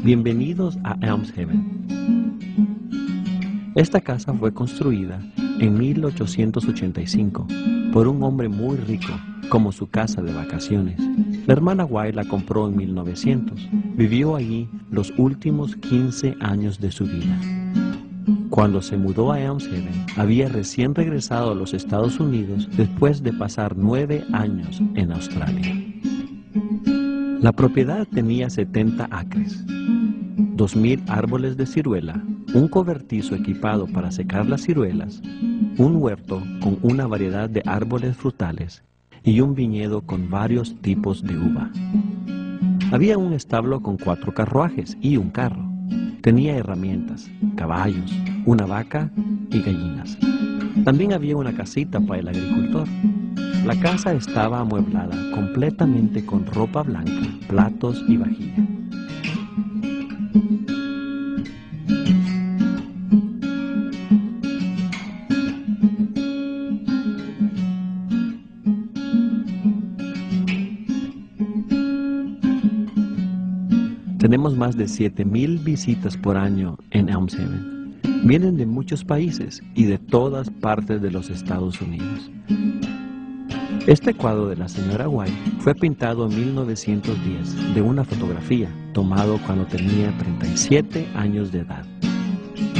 Bienvenidos a Elms Haven. Esta casa fue construida en 1885 por un hombre muy rico, como su casa de vacaciones. La hermana White la compró en 1900. Vivió allí los últimos 15 años de su vida. Cuando se mudó a Elms Haven, había recién regresado a los Estados Unidos después de pasar 9 años en Australia. La propiedad tenía 70 acres, 2,000 árboles de ciruela, un cobertizo equipado para secar las ciruelas, un huerto con una variedad de árboles frutales y un viñedo con varios tipos de uva. Había un establo con 4 carruajes y un carro. Tenía herramientas, caballos, una vaca y gallinas. También había una casita para el agricultor. La casa estaba amueblada completamente con ropa blanca, platos y vajilla. Tenemos más de 7,000 visitas por año en Elms Haven. Vienen de muchos países y de todas partes de los Estados Unidos. Este cuadro de la señora White fue pintado en 1910 de una fotografía tomado cuando tenía 37 años de edad.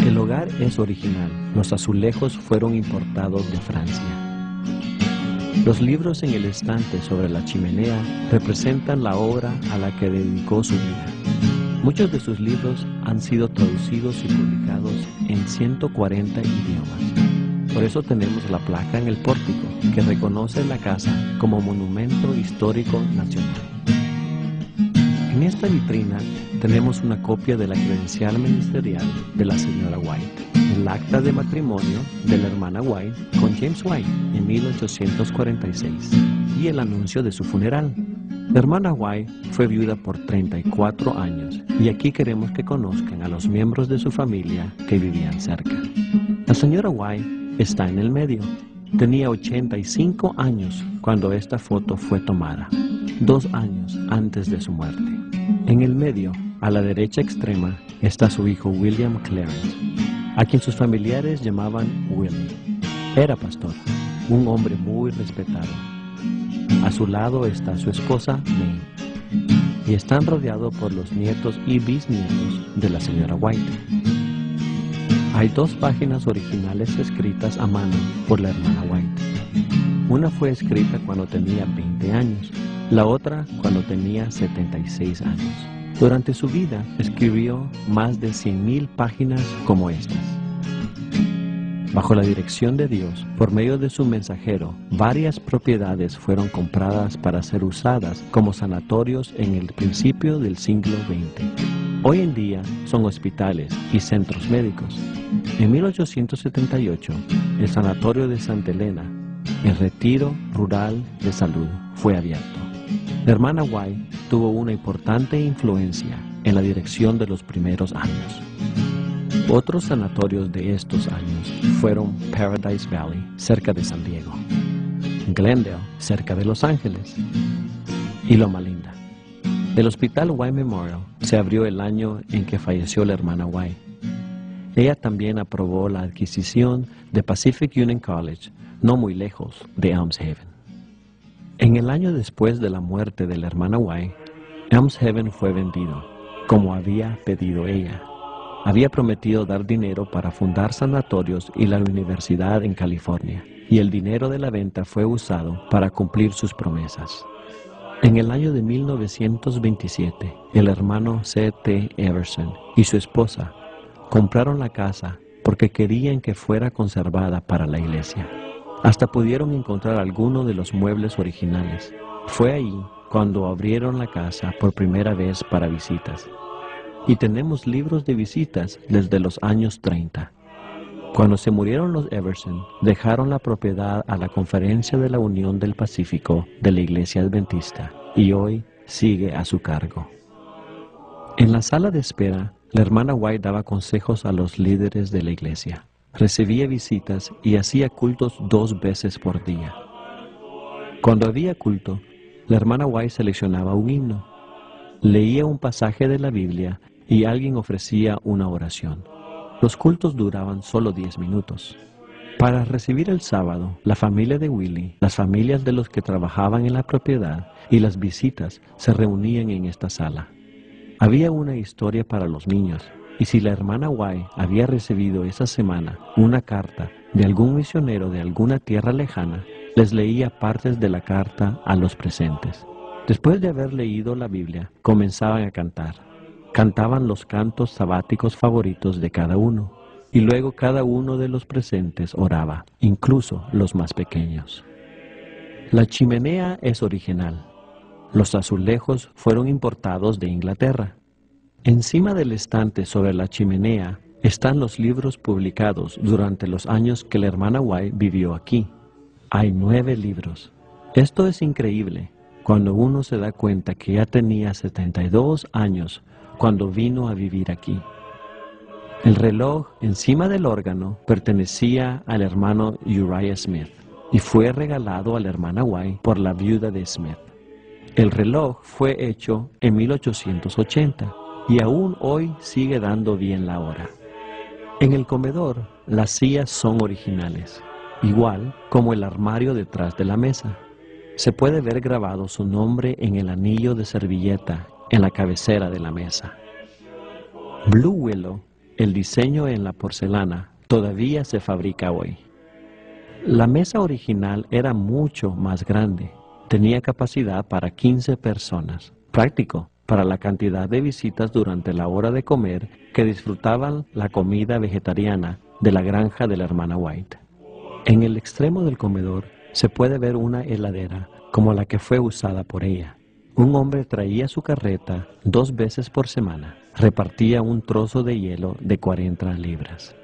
El hogar es original. Los azulejos fueron importados de Francia. Los libros en el estante sobre la chimenea representan la obra a la que dedicó su vida. Muchos de sus libros han sido traducidos y publicados en 140 idiomas. Por eso tenemos la placa en el pórtico que reconoce la casa como Monumento Histórico Nacional. En esta vitrina tenemos una copia de la credencial ministerial de la señora White, el acta de matrimonio de la hermana White con James White en 1846 y el anuncio de su funeral. La hermana White fue viuda por 34 años y aquí queremos que conozcan a los miembros de su familia que vivían cerca. La señora White está en el medio. Tenía 85 años cuando esta foto fue tomada, 2 años antes de su muerte. En el medio, a la derecha extrema, está su hijo William Clarence, a quien sus familiares llamaban Willie. Era pastor, un hombre muy respetado. A su lado está su esposa May, y están rodeados por los nietos y bisnietos de la señora White. Hay 2 páginas originales escritas a mano por la hermana White. Una fue escrita cuando tenía 20 años, la otra cuando tenía 76 años. Durante su vida escribió más de 100,000 páginas como estas. Bajo la dirección de Dios, por medio de su mensajero, varias propiedades fueron compradas para ser usadas como sanatorios en el principio del siglo XX. Hoy en día son hospitales y centros médicos. En 1878, el sanatorio de Santa Elena, el retiro rural de salud, fue abierto. La hermana White tuvo una importante influencia en la dirección de los primeros años. Otros sanatorios de estos años fueron Paradise Valley, cerca de San Diego, Glendale, cerca de Los Ángeles, y Loma Linda. El Hospital White Memorial se abrió el año en que falleció la hermana White. Ella también aprobó la adquisición de Pacific Union College, no muy lejos de Elms Haven. En el año después de la muerte de la hermana White, Elms Haven fue vendido, como había pedido ella. Había prometido dar dinero para fundar sanatorios y la universidad en California, y el dinero de la venta fue usado para cumplir sus promesas. En el año de 1927, el hermano C.T. Everson y su esposa compraron la casa porque querían que fuera conservada para la iglesia. Hasta pudieron encontrar algunos de los muebles originales. Fue ahí cuando abrieron la casa por primera vez para visitas. Y tenemos libros de visitas desde los años 30. Cuando se murieron los Everson, dejaron la propiedad a la Conferencia de la Unión del Pacífico de la Iglesia Adventista y hoy sigue a su cargo. En la sala de espera, la hermana White daba consejos a los líderes de la iglesia. Recibía visitas y hacía cultos 2 veces por día. Cuando había culto, la hermana White seleccionaba un himno, leía un pasaje de la Biblia y alguien ofrecía una oración. Los cultos duraban solo 10 minutos. Para recibir el sábado, la familia de Willie, las familias de los que trabajaban en la propiedad y las visitas se reunían en esta sala. Había una historia para los niños, y si la hermana White había recibido esa semana una carta de algún misionero de alguna tierra lejana, les leía partes de la carta a los presentes. Después de haber leído la Biblia, comenzaban a cantar. Cantaban los cantos sabáticos favoritos de cada uno, y luego cada uno de los presentes oraba, incluso los más pequeños. La chimenea es original. Los azulejos fueron importados de Inglaterra. Encima del estante sobre la chimenea están los libros publicados durante los años que la hermana White vivió aquí. Hay 9 libros. Esto es increíble cuando uno se da cuenta que ya tenía 72 años cuando vino a vivir aquí. El reloj encima del órgano pertenecía al hermano Uriah Smith y fue regalado a la hermana White por la viuda de Smith. El reloj fue hecho en 1880 y aún hoy sigue dando bien la hora. En el comedor, las sillas son originales, igual como el armario detrás de la mesa. Se puede ver grabado su nombre en el anillo de servilleta en la cabecera de la mesa. Blue Willow, el diseño en la porcelana, todavía se fabrica hoy. La mesa original era mucho más grande. Tenía capacidad para 15 personas. Práctico para la cantidad de visitas durante la hora de comer que disfrutaban la comida vegetariana de la granja de la hermana White. En el extremo del comedor se puede ver una heladera como la que fue usada por ella. Un hombre traía su carreta 2 veces por semana. Repartía un trozo de hielo de 40 libras.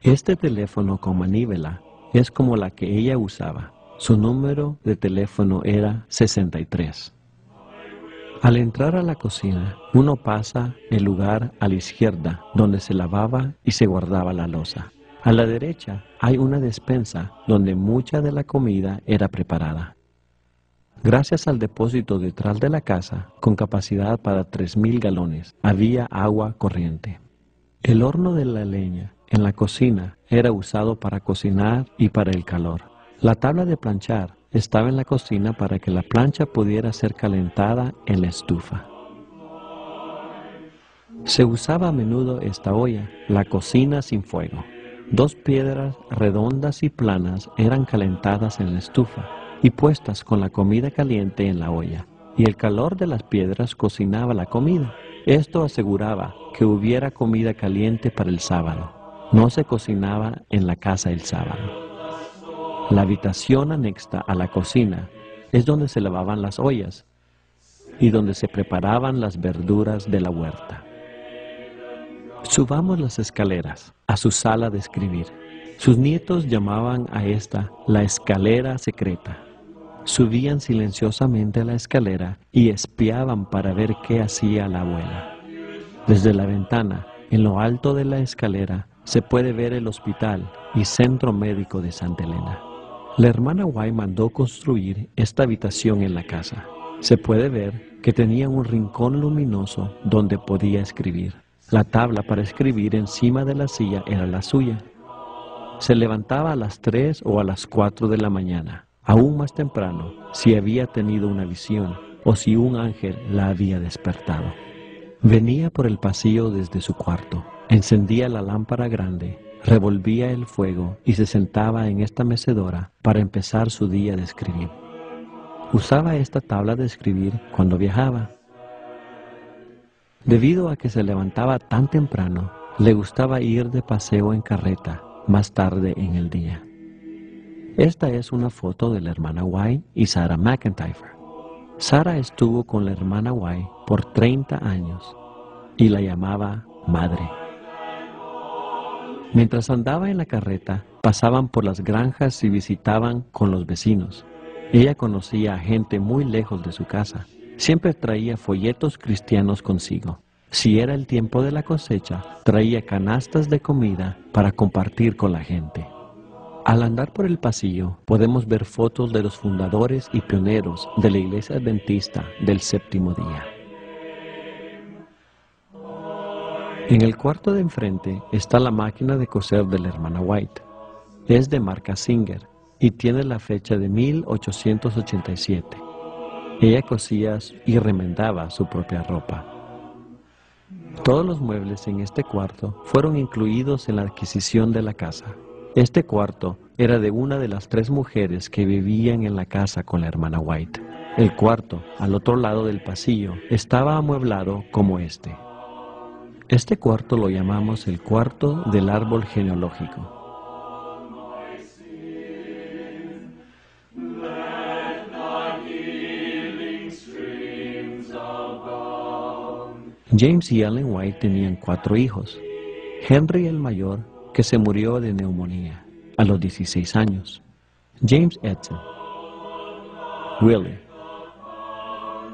Este teléfono con manívela es como la que ella usaba. Su número de teléfono era 63. Al entrar a la cocina, uno pasa el lugar a la izquierda, donde se lavaba y se guardaba la loza. A la derecha hay una despensa donde mucha de la comida era preparada. Gracias al depósito detrás de la casa, con capacidad para 3,000 galones, había agua corriente. El horno de la leña en la cocina era usado para cocinar y para el calor. La tabla de planchar estaba en la cocina para que la plancha pudiera ser calentada en la estufa. Se usaba a menudo esta olla, la cocina sin fuego. 2 piedras redondas y planas eran calentadas en la estufa y puestas con la comida caliente en la olla, y el calor de las piedras cocinaba la comida. Esto aseguraba que hubiera comida caliente para el sábado. No se cocinaba en la casa el sábado. La habitación anexa a la cocina es donde se lavaban las ollas y donde se preparaban las verduras de la huerta. Subamos las escaleras a su sala de escribir. Sus nietos llamaban a esta la escalera secreta. Subían silenciosamente a la escalera y espiaban para ver qué hacía la abuela. Desde la ventana, en lo alto de la escalera, se puede ver el hospital y centro médico de Santa Elena. La hermana White mandó construir esta habitación en la casa. Se puede ver que tenía un rincón luminoso donde podía escribir. La tabla para escribir encima de la silla era la suya. Se levantaba a las 3 o a las 4 de la mañana, aún más temprano, si había tenido una visión o si un ángel la había despertado. Venía por el pasillo desde su cuarto, encendía la lámpara grande, revolvía el fuego y se sentaba en esta mecedora para empezar su día de escribir. Usaba esta tabla de escribir cuando viajaba. Debido a que se levantaba tan temprano, le gustaba ir de paseo en carreta más tarde en el día. Esta es una foto de la hermana White y Sarah McIntyre. Sarah estuvo con la hermana White por 30 años y la llamaba madre. Mientras andaba en la carreta, pasaban por las granjas y visitaban con los vecinos. Ella conocía a gente muy lejos de su casa. Siempre traía folletos cristianos consigo. Si era el tiempo de la cosecha, traía canastas de comida para compartir con la gente. Al andar por el pasillo, podemos ver fotos de los fundadores y pioneros de la Iglesia Adventista del Séptimo Día. En el cuarto de enfrente está la máquina de coser de la hermana White. Es de marca Singer y tiene la fecha de 1887. Ella cosía y remendaba su propia ropa. Todos los muebles en este cuarto fueron incluidos en la adquisición de la casa. Este cuarto era de una de las 3 mujeres que vivían en la casa con la hermana White. El cuarto, al otro lado del pasillo, estaba amueblado como este. Este cuarto lo llamamos el cuarto del árbol genealógico. James y Ellen White tenían 4 hijos. Henry el mayor, que se murió de neumonía a los 16 años. James Edson, Willie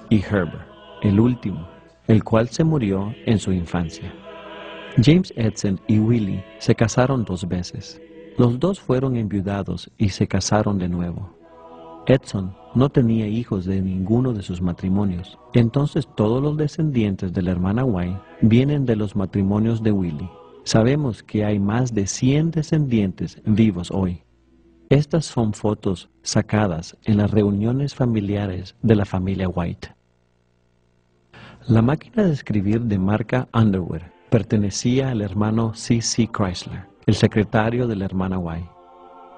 y Herbert, el último, el cual se murió en su infancia. James Edson y Willie se casaron 2 veces. Los 2 fueron enviudados y se casaron de nuevo. Edson no tenía hijos de ninguno de sus matrimonios, entonces todos los descendientes de la hermana White vienen de los matrimonios de Willie. Sabemos que hay más de 100 descendientes vivos hoy. Estas son fotos sacadas en las reuniones familiares de la familia White. La máquina de escribir de marca Underwood pertenecía al hermano C.C. Chrysler, el secretario de la hermana White,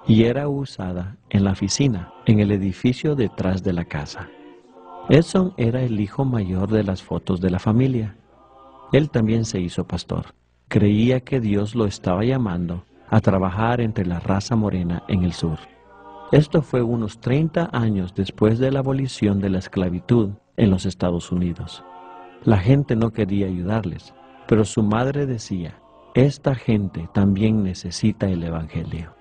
y era usada en la oficina, en el edificio detrás de la casa. Edson era el hijo mayor de las fotos de la familia. Él también se hizo pastor. Creía que Dios lo estaba llamando a trabajar entre la raza morena en el sur. Esto fue unos 30 años después de la abolición de la esclavitud en los Estados Unidos. La gente no quería ayudarles, pero su madre decía, esta gente también necesita el Evangelio.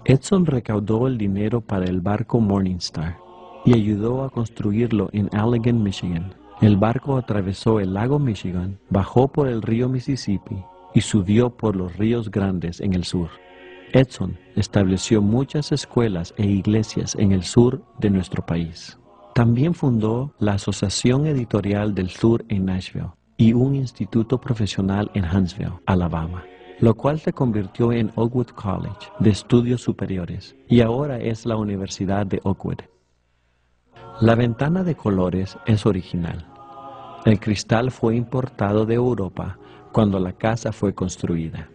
Edson recaudó el dinero para el barco Morningstar y ayudó a construirlo en Allegan, Michigan. El barco atravesó el lago Michigan, bajó por el río Mississippi y subió por los ríos grandes en el sur. Edson estableció muchas escuelas e iglesias en el sur de nuestro país. También fundó la Asociación Editorial del Sur en Nashville y un instituto profesional en Huntsville, Alabama, lo cual se convirtió en Oakwood College de Estudios Superiores y ahora es la Universidad de Oakwood. La ventana de colores es original. El cristal fue importado de Europa cuando la casa fue construida.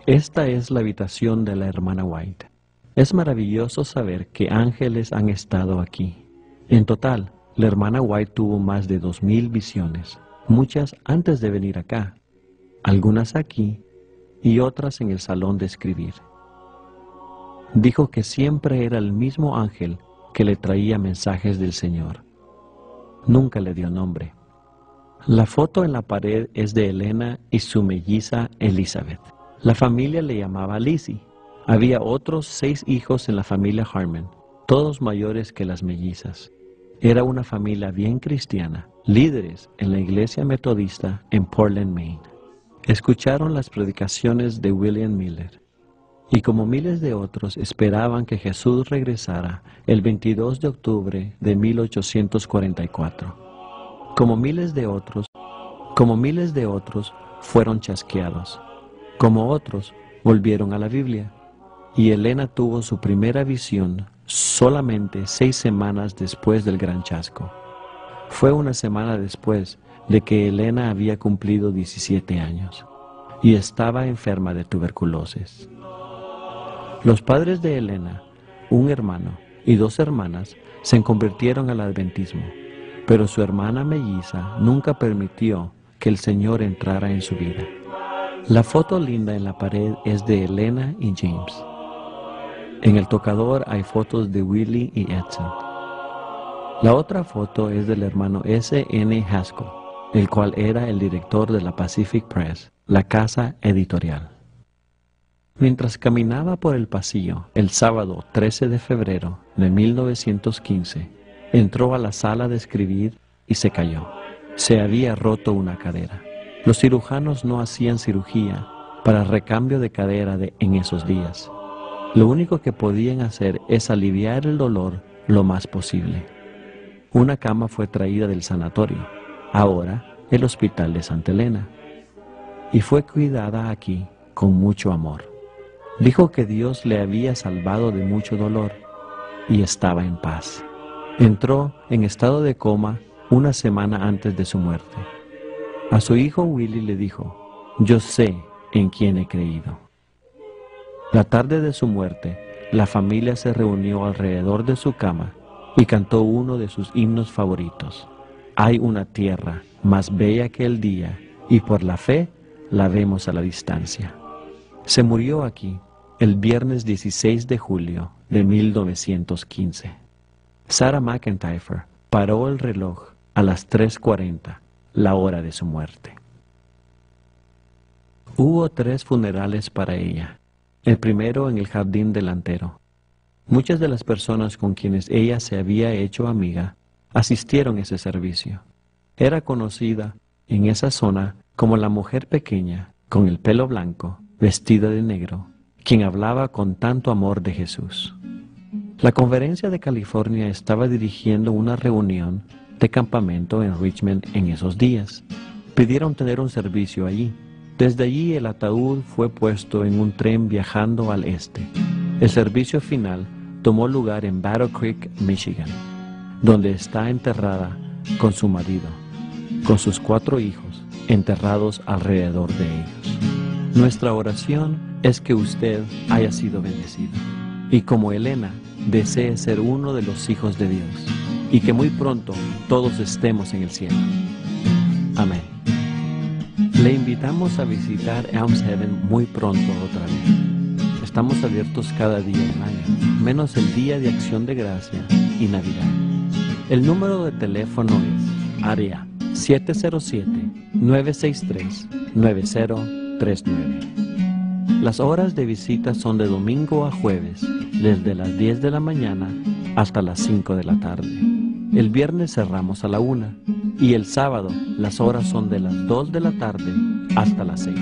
Esta es la habitación de la hermana White. Es maravilloso saber que ángeles han estado aquí. En total, la hermana White tuvo más de 2000 visiones, muchas antes de venir acá, algunas aquí y otras en el salón de escribir. Dijo que siempre era el mismo ángel que le traía mensajes del Señor. Nunca le dio nombre. La foto en la pared es de Elena y su melliza Elizabeth. La familia le llamaba Lizzie. Había otros 6 hijos en la familia Harmon, todos mayores que las mellizas. Era una familia bien cristiana, líderes en la iglesia metodista en Portland, Maine. Escucharon las predicaciones de William Miller, y como miles de otros esperaban que Jesús regresara el 22 de octubre de 1844. Como miles de otros fueron chasqueados. Como otros, volvieron a la Biblia. Y Elena tuvo su primera visión solamente 6 semanas después del gran chasco. Fue una semana después de que Elena había cumplido 17 años y estaba enferma de tuberculosis. Los padres de Elena, un hermano y 2 hermanas, se convirtieron al adventismo, pero su hermana melliza nunca permitió que el Señor entrara en su vida. La foto linda en la pared es de Elena y James. En el tocador hay fotos de Willie y Edson. La otra foto es del hermano S.N. Haskell, el cual era el director de la Pacific Press, la casa editorial. Mientras caminaba por el pasillo, el sábado 13 de febrero de 1915, entró a la sala de escribir y se cayó. Se había roto una cadera. Los cirujanos no hacían cirugía para recambio de cadera en esos días. Lo único que podían hacer es aliviar el dolor lo más posible. Una cama fue traída del sanatorio, ahora el Hospital de Santa Elena. y fue cuidada aquí con mucho amor. Dijo que Dios le había salvado de mucho dolor y estaba en paz. Entró en estado de coma una semana antes de su muerte. A su hijo Willie le dijo: yo sé en quién he creído. La tarde de su muerte, la familia se reunió alrededor de su cama y cantó uno de sus himnos favoritos. Hay una tierra más bella que el día, y por la fe la vemos a la distancia. Se murió aquí el viernes 16 de julio de 1915. Sarah McEntire paró el reloj a las 3:40, la hora de su muerte. Hubo 3 funerales para ella, el primero en el jardín delantero. Muchas de las personas con quienes ella se había hecho amiga asistieron a ese servicio. Era conocida en esa zona como la mujer pequeña, con el pelo blanco, vestida de negro, quien hablaba con tanto amor de Jesús. La Conferencia de California estaba dirigiendo una reunión de campamento en Richmond en esos días. Pidieron tener un servicio allí. Desde allí el ataúd fue puesto en un tren viajando al este. El servicio final tomó lugar en Battle Creek, Michigan, donde está enterrada con su marido, con sus 4 hijos enterrados alrededor de ellos. Nuestra oración es que usted haya sido bendecido y, como Elena, desee ser uno de los hijos de Dios y que muy pronto todos estemos en el cielo. Amén. Le invitamos a visitar Elms Heaven muy pronto otra vez. Estamos abiertos cada día del año, menos el Día de Acción de Gracia y Navidad. El número de teléfono es área 707-963-9039. Las horas de visita son de domingo a jueves, desde las 10 de la mañana hasta las 5 de la tarde. El viernes cerramos a la 1 y el sábado las horas son de las 2 de la tarde hasta las 6.